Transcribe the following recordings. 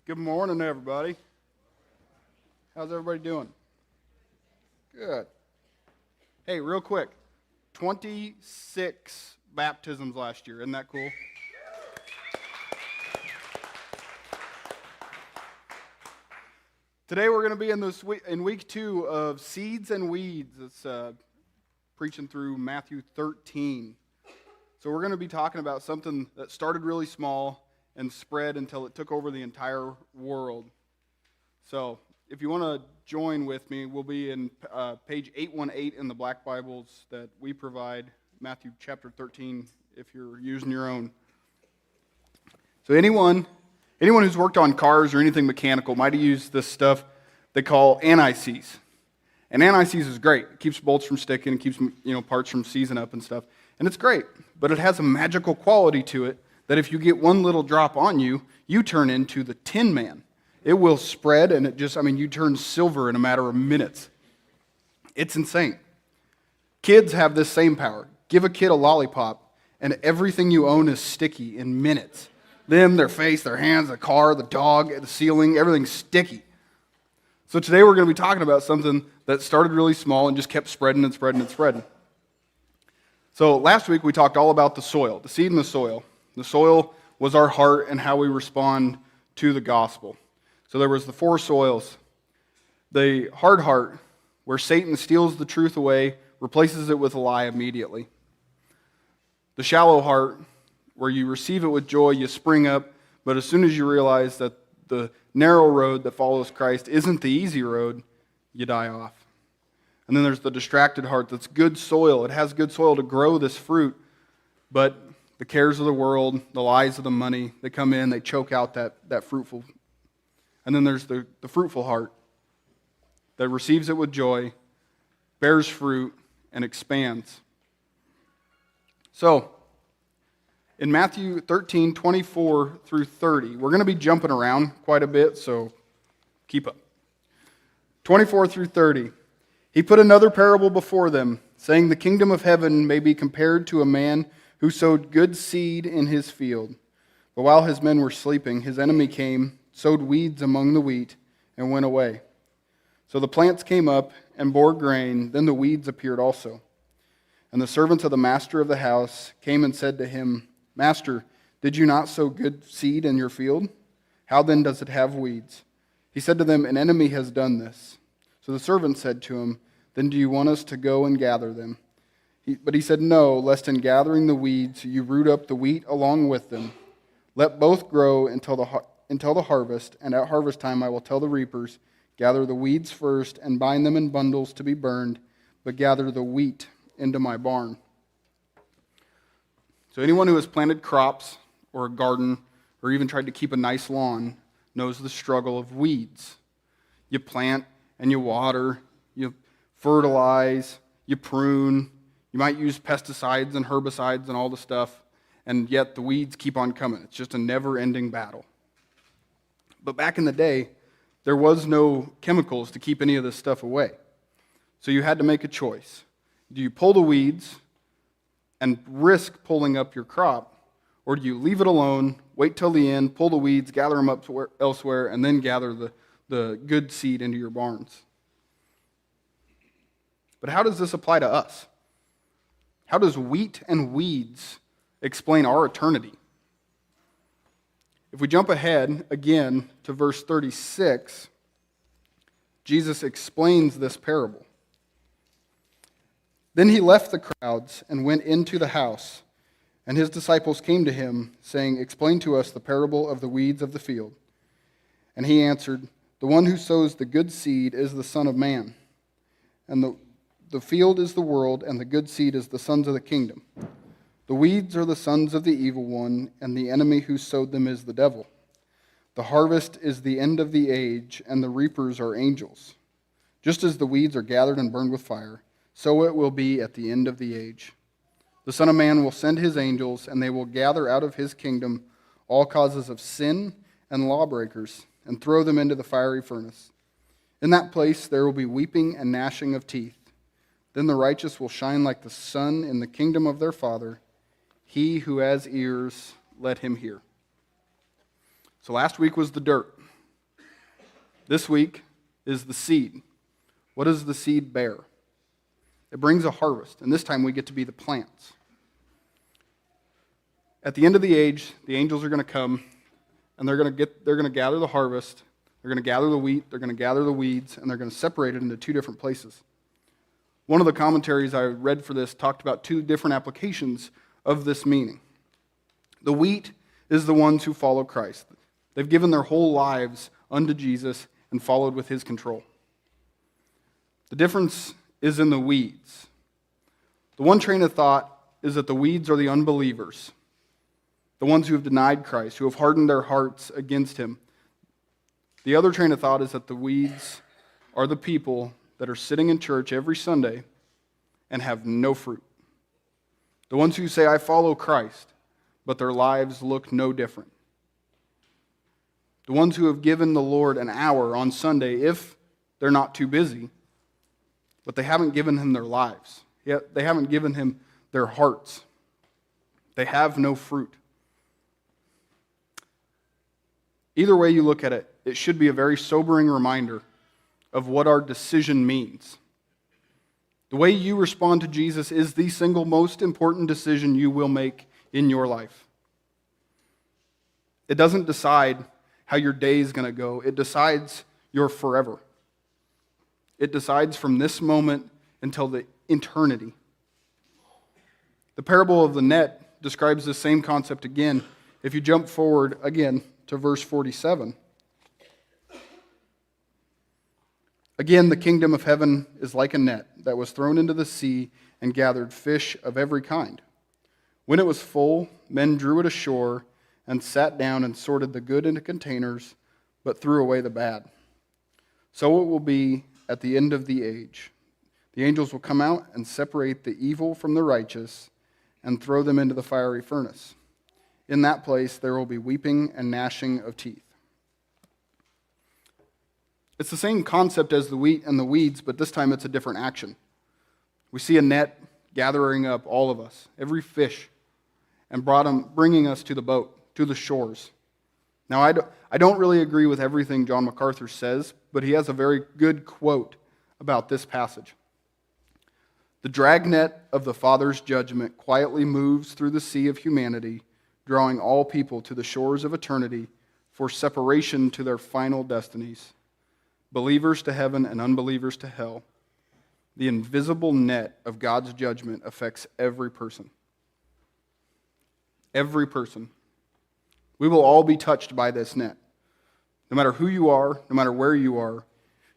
Good morning, everybody. How's everybody doing? Good. Hey, real quick, 26 baptisms last year. Isn't that cool? Today we're going to be in week 2 of Seeds and Weeds. It's preaching through Matthew 13. So we're going to be talking about something that started really small and spread until it took over the entire world. So if you want to join with me, we'll be in page 818 in the Black Bibles that we provide, Matthew chapter 13, if you're using your own. So anyone who's worked on cars or anything mechanical might have used this stuff they call anti-seize. And anti-seize is great. It keeps bolts from sticking, it keeps parts from seizing up and stuff. And it's great, but it has a magical quality to it that if you get one little drop on you, you turn into the Tin Man. It will spread, and you turn silver in a matter of minutes. It's insane. Kids have this same power. Give a kid a lollipop, and everything you own is sticky in minutes. Them, their face, their hands, the car, the dog, the ceiling, everything's sticky. So today we're going to be talking about something that started really small and just kept spreading and spreading and spreading. So last week we talked all about the soil, the seed in the soil. The soil was our heart and how we respond to the gospel. So there was the 4 soils. The hard heart, where Satan steals the truth away, replaces it with a lie immediately. The shallow heart, where you receive it with joy, you spring up, but as soon as you realize that the narrow road that follows Christ isn't the easy road, you die off. And then there's the distracted heart that's good soil. It has good soil to grow this fruit, but the cares of the world, the lies of the money, they come in, they choke out that fruitful. And then there's the fruitful heart that receives it with joy, bears fruit, and expands. So, in Matthew 13, 24 through 30, we're going to be jumping around quite a bit, so keep up. 24 through 30. He put another parable before them, saying, "The kingdom of heaven may be compared to a man who sowed good seed in his field. But while his men were sleeping, his enemy came, sowed weeds among the wheat, and went away. So the plants came up and bore grain, then the weeds appeared also. And the servants of the master of the house came and said to him, 'Master, did you not sow good seed in your field? How then does it have weeds?' He said to them, 'An enemy has done this.' So the servants said to him, 'Then do you want us to go and gather them?' But he said, 'No, lest in gathering the weeds you root up the wheat along with them. Let both grow until the harvest, and at harvest time I will tell the reapers, gather the weeds first and bind them in bundles to be burned, but gather the wheat into my barn.'" So anyone who has planted crops or a garden or even tried to keep a nice lawn knows the struggle of weeds. You plant and you water, you fertilize, you prune, you might use pesticides and herbicides and all the stuff, and yet the weeds keep on coming. It's just a never-ending battle. But back in the day, there was no chemicals to keep any of this stuff away. So you had to make a choice. Do you pull the weeds and risk pulling up your crop, or do you leave it alone, wait till the end, pull the weeds, gather them up elsewhere, and then gather the good seed into your barns? But how does this apply to us? How does wheat and weeds explain our eternity? If we jump ahead again to verse 36, Jesus explains this parable. Then he left the crowds and went into the house, and his disciples came to him, saying, "Explain to us the parable of the weeds of the field." And he answered, "The one who sows the good seed is the Son of Man, and the field is the world, and the good seed is the sons of the kingdom. The weeds are the sons of the evil one, and the enemy who sowed them is the devil. The harvest is the end of the age, and the reapers are angels. Just as the weeds are gathered and burned with fire, so it will be at the end of the age. The Son of Man will send his angels, and they will gather out of his kingdom all causes of sin and lawbreakers, and throw them into the fiery furnace. In that place there will be weeping and gnashing of teeth. Then the righteous will shine like the sun in the kingdom of their Father. He who has ears, let him hear." So last week was the dirt. This week is the seed. What does the seed bear? It brings a harvest, and this time we get to be the plants. At the end of the age, the angels are going to come, and they're going to gather the harvest. They're going to gather the wheat. They're going to gather the weeds, and they're going to separate it into two different places. One of the commentaries I read for this talked about two different applications of this meaning. The wheat is the ones who follow Christ. They've given their whole lives unto Jesus and followed with his control. The difference is in the weeds. The one train of thought is that the weeds are the unbelievers, the ones who have denied Christ, who have hardened their hearts against him. The other train of thought is that the weeds are the people that are sitting in church every Sunday and have no fruit. The ones who say, I follow Christ, but their lives look no different. The ones who have given the Lord an hour on Sunday, if they're not too busy, but they haven't given him their lives. Yet they haven't given him their hearts. They have no fruit. Either way you look at it, it should be a very sobering reminder of what our decision means. The way you respond to Jesus is the single most important decision you will make in your life. It doesn't decide how your day is going to go. It decides your forever. It decides from this moment until the eternity. The parable of the net describes the same concept again. If you jump forward again to verse 47. Again, the kingdom of heaven is like a net that was thrown into the sea and gathered fish of every kind. When it was full, men drew it ashore and sat down and sorted the good into containers, but threw away the bad. So it will be at the end of the age. The angels will come out and separate the evil from the righteous and throw them into the fiery furnace. In that place there will be weeping and gnashing of teeth. It's the same concept as the wheat and the weeds, but this time it's a different action. We see a net gathering up all of us, every fish, and bringing us to the boat, to the shores. Now, I don't really agree with everything John MacArthur says, but he has a very good quote about this passage. The dragnet of the Father's judgment quietly moves through the sea of humanity, drawing all people to the shores of eternity for separation to their final destinies, believers to heaven and unbelievers to hell. The invisible net of God's judgment affects every person. Every person. We will all be touched by this net. No matter who you are, no matter where you are,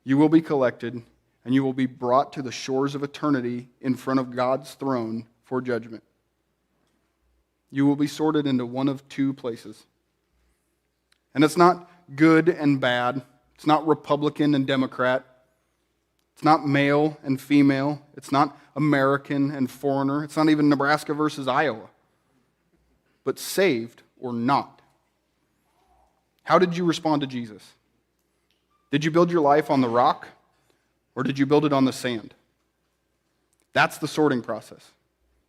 you will be collected and you will be brought to the shores of eternity in front of God's throne for judgment. You will be sorted into one of two places. And it's not good and bad. It's not Republican and Democrat. It's not male and female. It's not American and foreigner. It's not even Nebraska versus Iowa. But saved or not. How did you respond to Jesus? Did you build your life on the rock, or did you build it on the sand? That's the sorting process.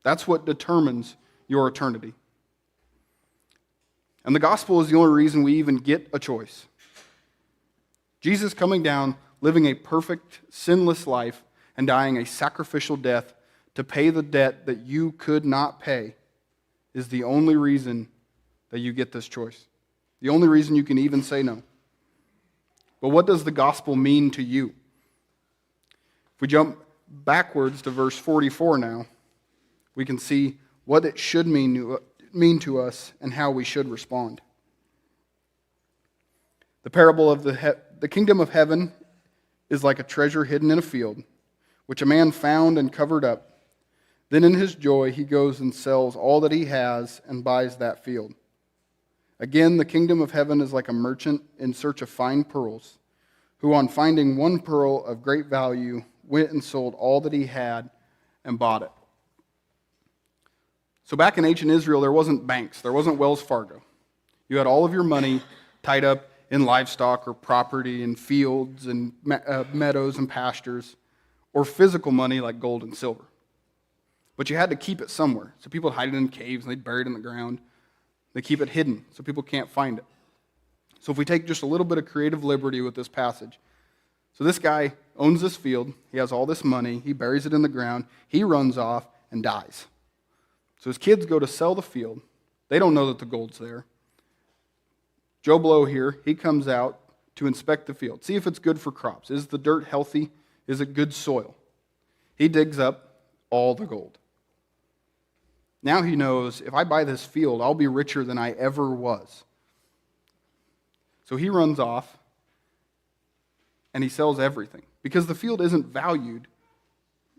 That's what determines your eternity. And the gospel is the only reason we even get a choice. Jesus coming down, living a perfect, sinless life, and dying a sacrificial death to pay the debt that you could not pay is the only reason that you get this choice. The only reason you can even say no. But what does the gospel mean to you? If we jump backwards to verse 44 now, we can see what it should mean to us and how we should respond. The parable of the kingdom of heaven is like a treasure hidden in a field, which a man found and covered up. Then in his joy he goes and sells all that he has and buys that field. Again, the kingdom of heaven is like a merchant in search of fine pearls, who on finding one pearl of great value went and sold all that he had and bought it. So back in ancient Israel, there wasn't banks. There wasn't Wells Fargo. You had all of your money tied up in livestock or property and fields and meadows and pastures, or physical money like gold and silver. But you had to keep it somewhere. So people would hide it in caves and they'd bury it in the ground. They keep it hidden so people can't find it. So if we take just a little bit of creative liberty with this passage, so this guy owns this field, he has all this money, he buries it in the ground, he runs off and dies. So his kids go to sell the field. They don't know that the gold's there. Joe Blow here, he comes out to inspect the field, see if it's good for crops. Is the dirt healthy? Is it good soil? He digs up all the gold. Now he knows, if I buy this field, I'll be richer than I ever was. So he runs off and he sells everything because the field isn't valued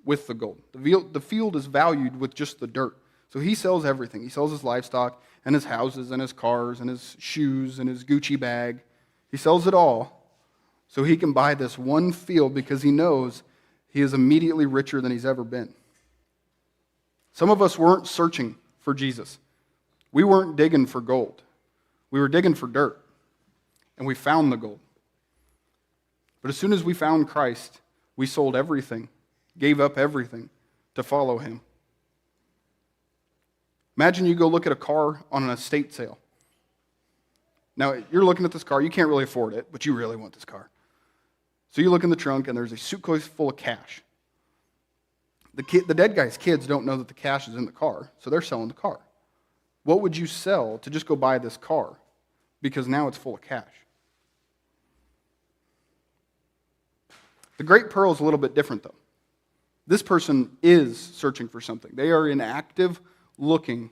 with the gold. The field is valued with just the dirt. So he sells everything. He sells his livestock and his houses and his cars and his shoes and his Gucci bag. He sells it all so he can buy this one field because he knows he is immediately richer than he's ever been. Some of us weren't searching for Jesus. We weren't digging for gold. We were digging for dirt, and we found the gold. But as soon as we found Christ, we sold everything, gave up everything to follow him. Imagine you go look at a car on an estate sale. Now, you're looking at this car, you can't really afford it, but you really want this car. So you look in the trunk, and there's a suitcase full of cash. The dead guy's kids don't know that the cash is in the car, so they're selling the car. What would you sell to just go buy this car? Because now it's full of cash. The great pearl is a little bit different, though. This person is searching for something. They are in active looking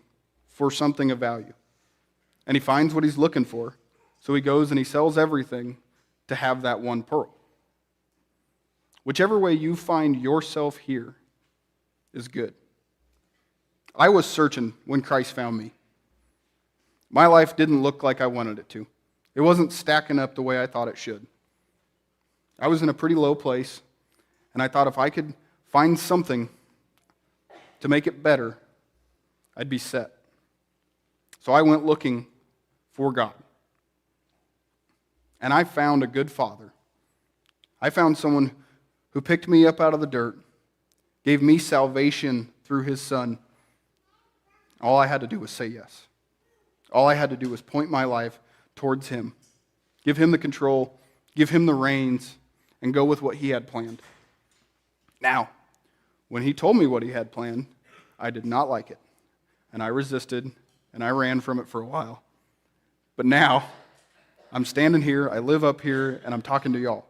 for something of value. And he finds what he's looking for, so he goes and he sells everything to have that one pearl. Whichever way you find yourself here is good. I was searching when Christ found me. My life didn't look like I wanted it to. It wasn't stacking up the way I thought it should. I was in a pretty low place, and I thought if I could find something to make it better, I'd be set. So I went looking for God. And I found a good father. I found someone who picked me up out of the dirt, gave me salvation through his son. All I had to do was say yes. All I had to do was point my life towards him, give him the control, give him the reins, and go with what he had planned. Now, when he told me what he had planned, I did not like it, and I resisted, and I ran from it for a while. But now, I'm standing here, I live up here, and I'm talking to y'all.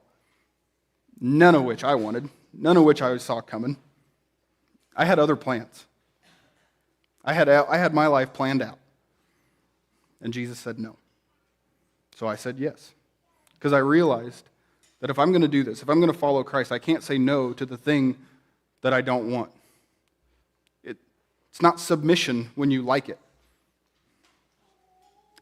None of which I wanted, none of which I saw coming. I had other plans. I had my life planned out. And Jesus said no. So I said yes. Because I realized that if I'm going to do this, if I'm going to follow Christ, I can't say no to the thing that I don't want. It's not submission when you like it.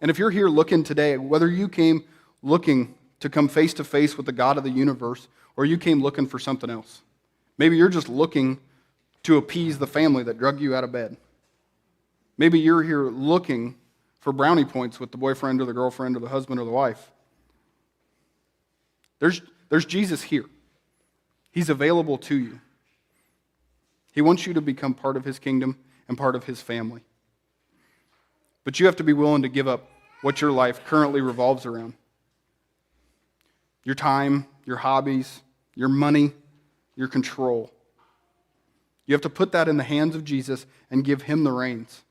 And if you're here looking today, whether you came looking to come face to face with the God of the universe, or you came looking for something else, maybe you're just looking to appease the family that drug you out of bed. Maybe you're here looking for brownie points with the boyfriend or the girlfriend or the husband or the wife. There's Jesus here. He's available to you. He wants you to become part of his kingdom and part of his family. But you have to be willing to give up what your life currently revolves around. Your time, your hobbies, your money, your control. You have to put that in the hands of Jesus and give him the reins.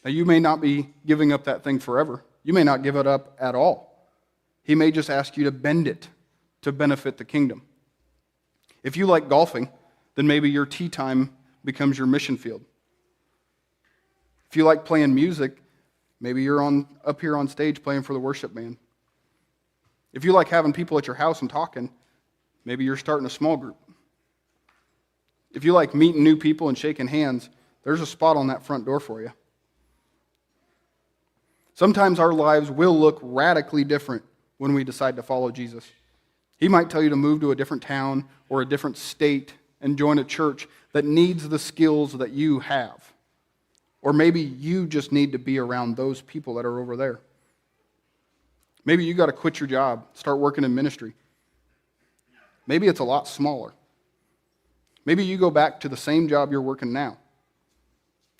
Now, you may not be giving up that thing forever. You may not give it up at all. He may just ask you to bend it to benefit the kingdom. If you like golfing, then maybe your tee time becomes your mission field. If you like playing music, maybe you're up here on stage playing for the worship band. If you like having people at your house and talking, maybe you're starting a small group. If you like meeting new people and shaking hands, there's a spot on that front door for you. Sometimes our lives will look radically different when we decide to follow Jesus. He might tell you to move to a different town or a different state and join a church that needs the skills that you have. Or maybe you just need to be around those people that are over there. Maybe you got to quit your job, start working in ministry. Maybe it's a lot smaller. Maybe you go back to the same job you're working now.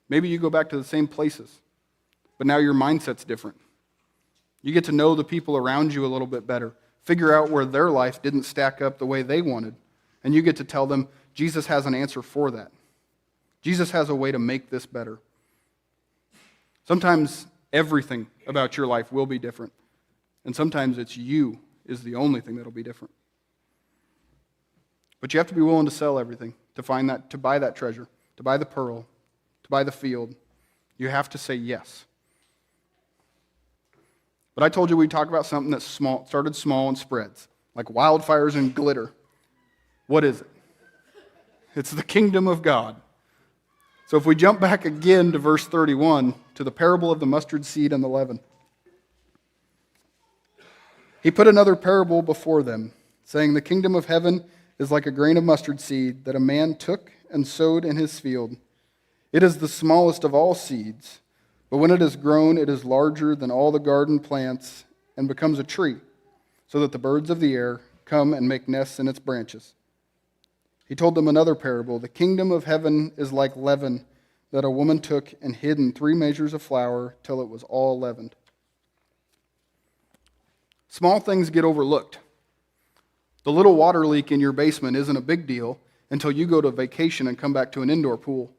Maybe you go back to the same places, but now your mindset's different. You get to know the people around you a little bit better, figure out where their life didn't stack up the way they wanted, and you get to tell them Jesus has an answer for that. Jesus has a way to make this better. Sometimes everything about your life will be different, and sometimes it's you is the only thing that'll be different. But you have to be willing to sell everything to find that, to buy that treasure, to buy the pearl, to buy the field. You have to say yes. But I told you we'd talk about something that's small, started small and spreads, like wildfires and glitter. What is it? It's the kingdom of God. So if we jump back again to verse 31, to the parable of the mustard seed and the leaven. He put another parable before them, saying, the kingdom of heaven is like a grain of mustard seed that a man took and sowed in his field. It is the smallest of all seeds, but when it is grown, it is larger than all the garden plants and becomes a tree, so that the birds of the air come and make nests in its branches. He told them another parable. The kingdom of heaven is like leaven that a woman took and hid in 3 measures of flour till it was all leavened. Small things get overlooked. The little water leak in your basement isn't a big deal until you go to vacation and come back to an indoor pool.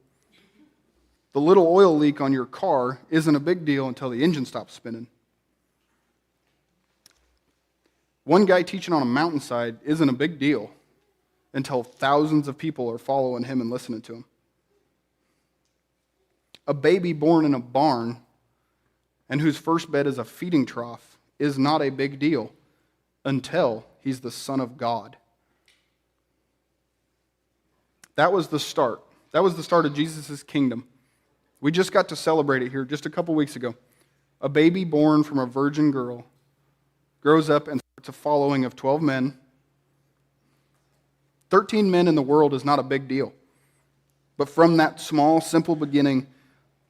The little oil leak on your car isn't a big deal until the engine stops spinning. One guy teaching on a mountainside isn't a big deal until thousands of people are following him and listening to him. A baby born in a barn and whose first bed is a feeding trough is not a big deal until he's the Son of God. That was the start. That was the start of Jesus' kingdom. We just got to celebrate it here just a couple weeks ago. A baby born from a virgin girl grows up and starts a following of 12 men. 13 men in the world is not a big deal. But from that small, simple beginning,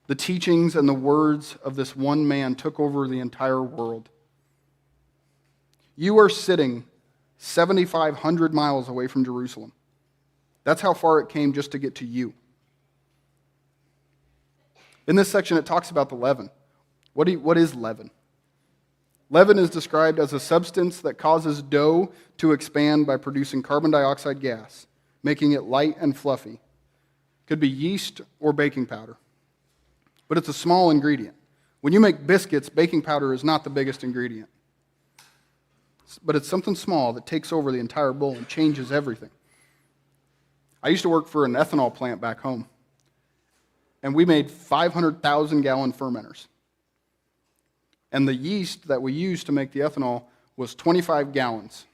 the teachings and the words of this one man took over the entire world. You are sitting 7,500 miles away from Jerusalem. That's how far it came just to get to you. In this section, it talks about the leaven. What is leaven? Leaven is described as a substance that causes dough to expand by producing carbon dioxide gas, making it light and fluffy. Could be yeast or baking powder. But it's a small ingredient. When you make biscuits, baking powder is not the biggest ingredient. But it's something small that takes over the entire bowl and changes everything. I used to work for an ethanol plant back home, and we made 500,000-gallon fermenters. And the yeast that we used to make the ethanol was 25 gallons.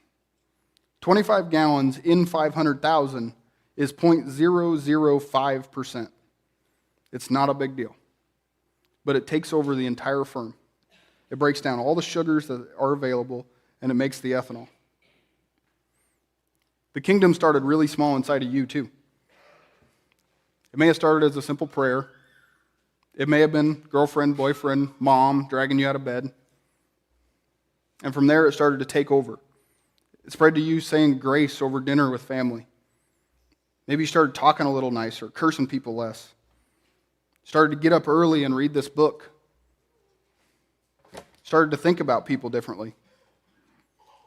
25 gallons in 500,000 is 0.005%. It's not a big deal. But it takes over the entire firm. It breaks down all the sugars that are available, and it makes the ethanol. The kingdom started really small inside of you, too. It may have started as a simple prayer. It may have been girlfriend, boyfriend, mom dragging you out of bed. And from there, it started to take over. It spread to you saying grace over dinner with family. Maybe you started talking a little nicer, cursing people less. Started to get up early and read this book. Started to think about people differently.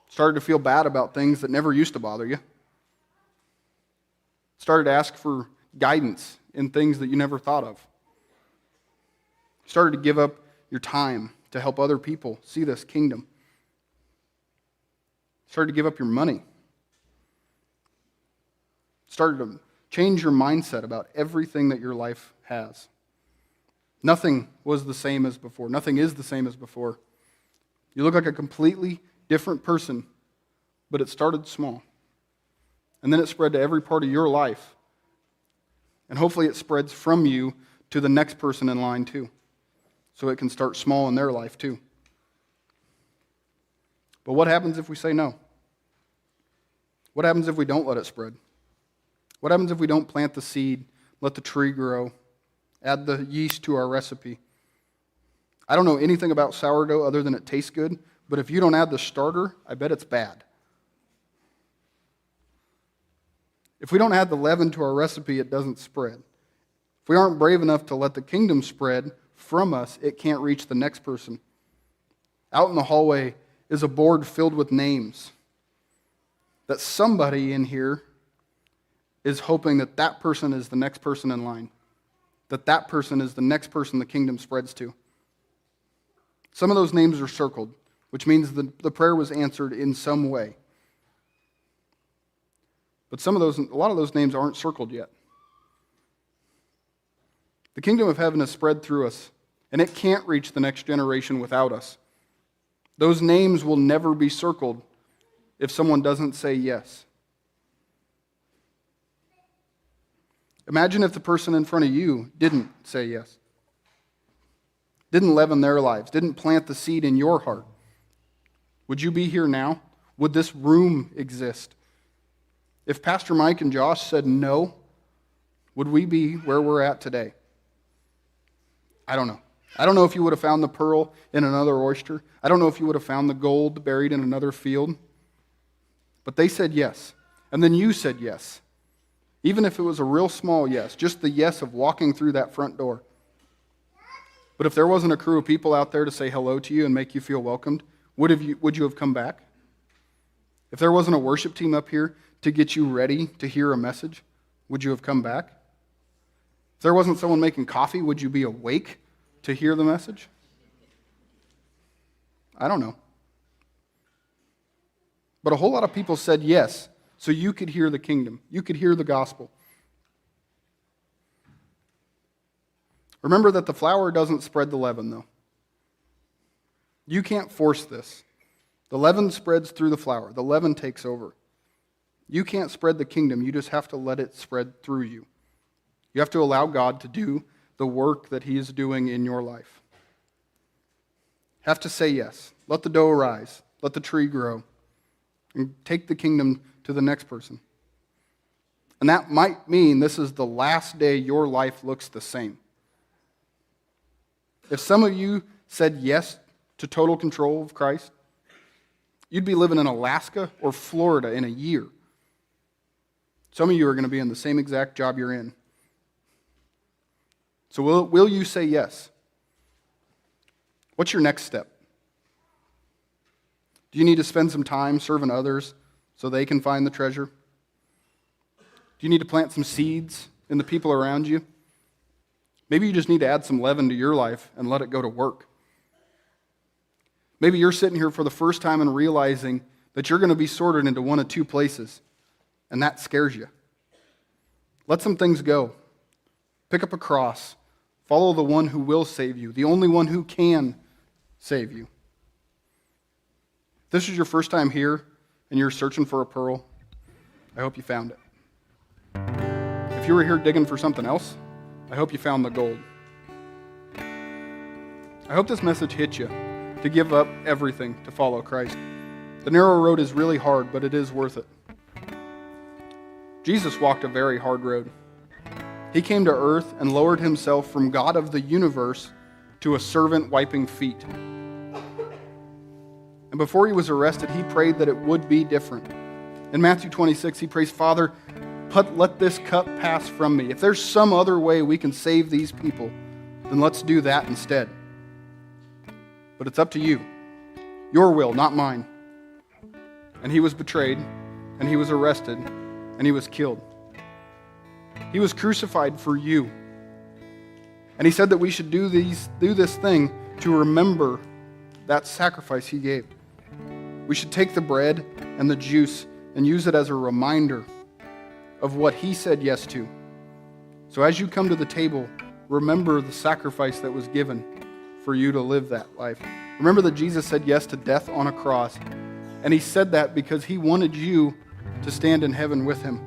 Started to feel bad about things that never used to bother you. Started to ask for guidance in things that you never thought of. Started to give up your time to help other people see this kingdom. Started to give up your money. Started to change your mindset about everything that your life has. Nothing was the same as before. Nothing is the same as before. You look like a completely different person, but it started small. And then it spread to every part of your life. And hopefully it spreads from you to the next person in line too. So it can start small in their life too. But what happens if we say no? What happens if we don't let it spread? What happens if we don't plant the seed, let the tree grow, add the yeast to our recipe? I don't know anything about sourdough other than it tastes good, but if you don't add the starter, I bet it's bad. If we don't add the leaven to our recipe, it doesn't spread. If we aren't brave enough to let the kingdom spread from us, it can't reach the next person. Out in the hallway is a board filled with names that somebody in here is hoping that that person is the next person in line, that that person is the next person the kingdom spreads to. Some of those names are circled, which means the prayer was answered in some way. But a lot of those names aren't circled yet. The kingdom of heaven is spread through us, and it can't reach the next generation without us. Those names will never be circled if someone doesn't say yes. Imagine if the person in front of you didn't say yes, didn't leaven their lives, didn't plant the seed in your heart. Would you be here now? Would this room exist? If Pastor Mike and Josh said no, would we be where we're at today? I don't know. I don't know if you would have found the pearl in another oyster. I don't know if you would have found the gold buried in another field. But they said yes. And then you said yes. Even if it was a real small yes, just the yes of walking through that front door. But if there wasn't a crew of people out there to say hello to you and make you feel welcomed, would you have come back? If there wasn't a worship team up here to get you ready to hear a message, would you have come back? If there wasn't someone making coffee, would you be awake to hear the message? I don't know. But a whole lot of people said yes, so you could hear the kingdom. You could hear the gospel. Remember that the flour doesn't spread the leaven, though. You can't force this. The leaven spreads through the flour. The leaven takes over. You can't spread the kingdom. You just have to let it spread through you. You have to allow God to do the work that He is doing in your life. Have to say yes. Let the dough rise. Let the tree grow. And take the kingdom to the next person. And that might mean this is the last day your life looks the same. If some of you said yes to total control of Christ, you'd be living in Alaska or Florida in a year. Some of you are going to be in the same exact job you're in. So will you say yes? What's your next step? Do you need to spend some time serving others so they can find the treasure? Do you need to plant some seeds in the people around you? Maybe you just need to add some leaven to your life and let it go to work. Maybe you're sitting here for the first time and realizing that you're going to be sorted into one of two places, and that scares you. Let some things go. Pick up a cross. Follow the one who will save you, the only one who can save you. If this is your first time here and you're searching for a pearl, I hope you found it. If you were here digging for something else, I hope you found the gold. I hope this message hit you to give up everything to follow Christ. The narrow road is really hard, but it is worth it. Jesus walked a very hard road. He came to earth and lowered himself from God of the universe to a servant wiping feet. And before he was arrested, he prayed that it would be different. In Matthew 26, he prays, Father, let this cup pass from me. If there's some other way we can save these people, then let's do that instead. But it's up to you. Your will, not mine. And he was betrayed, and he was arrested, and he was killed. He was crucified for you. And he said that we should do this thing to remember that sacrifice he gave. We should take the bread and the juice and use it as a reminder of what he said yes to. So as you come to the table, remember the sacrifice that was given for you to live that life. Remember that Jesus said yes to death on a cross. And he said that because he wanted you to stand in heaven with him.